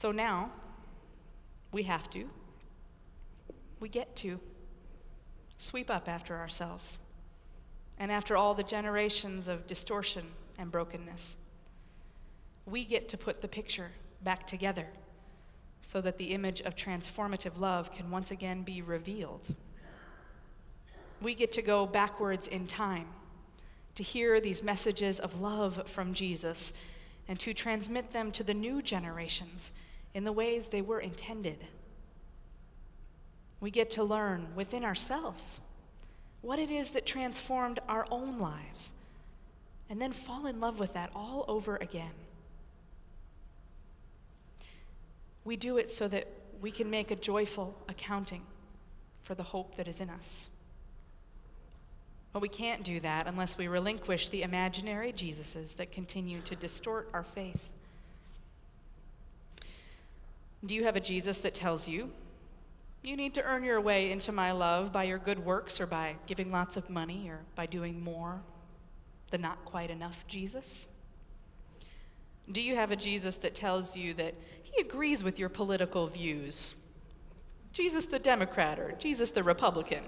So now, we get to sweep up after ourselves and after all the generations of distortion and brokenness. We get to put the picture back together so that the image of transformative love can once again be revealed. We get to go backwards in time to hear these messages of love from Jesus and to transmit them to the new generations in the ways they were intended. We get to learn within ourselves what it is that transformed our own lives and then fall in love with that all over again. We do it so that we can make a joyful accounting for the hope that is in us. But we can't do that unless we relinquish the imaginary Jesuses that continue to distort our faith. Do you have a Jesus that tells you, you need to earn your way into my love by your good works or by giving lots of money or by doing more than not quite enough Jesus? Do you have a Jesus that tells you that he agrees with your political views? Jesus the Democrat or Jesus the Republican?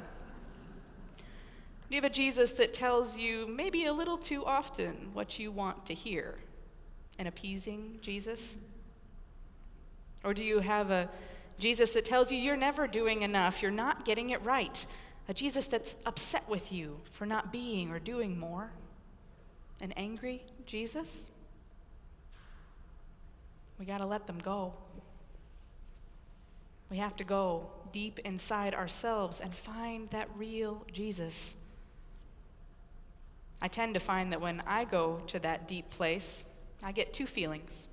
Do you have a Jesus that tells you maybe a little too often what you want to hear? An appeasing Jesus? Or do you have a Jesus that tells you you're never doing enough, you're not getting it right? A Jesus that's upset with you for not being or doing more? An angry Jesus? We got to let them go. We have to go deep inside ourselves and find that real Jesus. I tend to find that when I go to that deep place, I get two feelings.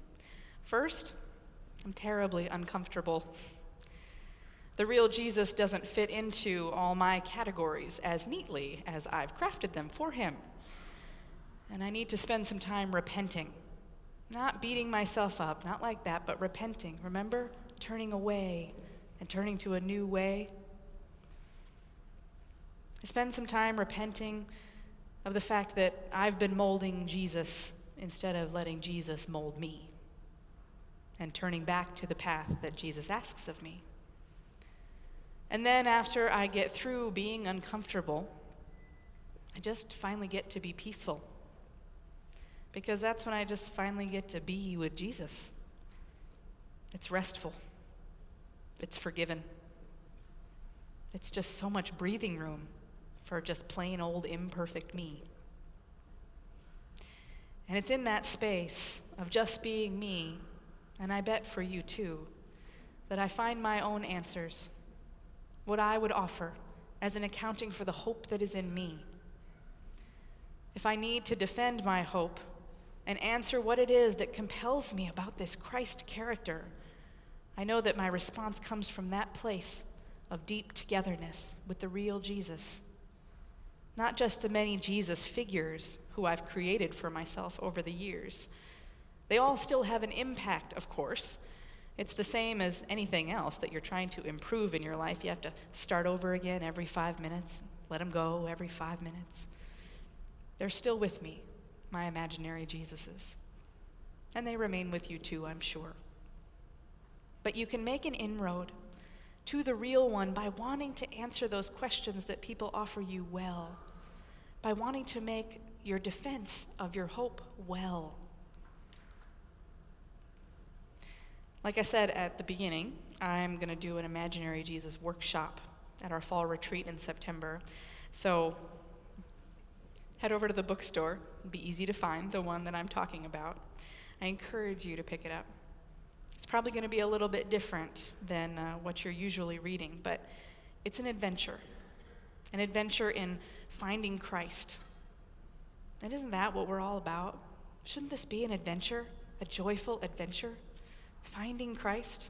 First, I'm terribly uncomfortable. The real Jesus doesn't fit into all my categories as neatly as I've crafted them for him. And I need to spend some time repenting. Not beating myself up, not like that, but repenting. Remember? Turning away and turning to a new way. I spend some time repenting of the fact that I've been molding Jesus instead of letting Jesus mold me, and turning back to the path that Jesus asks of me. And then after I get through being uncomfortable, I just finally get to be peaceful. Because that's when I just finally get to be with Jesus. It's restful. It's forgiven. It's just so much breathing room for just plain old imperfect me. And it's in that space of just being me, and I bet for you too, that I find my own answers, what I would offer as an accounting for the hope that is in me. If I need to defend my hope and answer what it is that compels me about this Christ character, I know that my response comes from that place of deep togetherness with the real Jesus. Not just the many Jesus figures who I've created for myself over the years. They all still have an impact, of course. It's the same as anything else that you're trying to improve in your life. You have to start over again every 5 minutes, let them go every 5 minutes. They're still with me, my imaginary Jesuses. And they remain with you too, I'm sure. But you can make an inroad to the real one by wanting to answer those questions that people offer you well, by wanting to make your defense of your hope well. Like I said at the beginning, I'm going to do an imaginary Jesus workshop at our fall retreat in September. So head over to the bookstore. It'll be easy to find the one that I'm talking about. I encourage you to pick it up. It's probably going to be a little bit different than what you're usually reading, but it's an adventure in finding Christ. And isn't that what we're all about? Shouldn't this be an adventure, a joyful adventure? Finding Christ,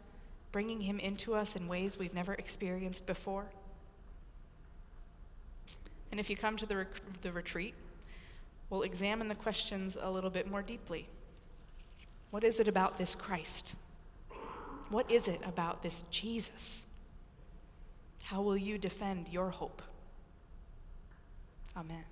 bringing him into us in ways we've never experienced before. And if you come to the retreat, we'll examine the questions a little bit more deeply. What is it about this Christ? What is it about this Jesus? How will you defend your hope? Amen.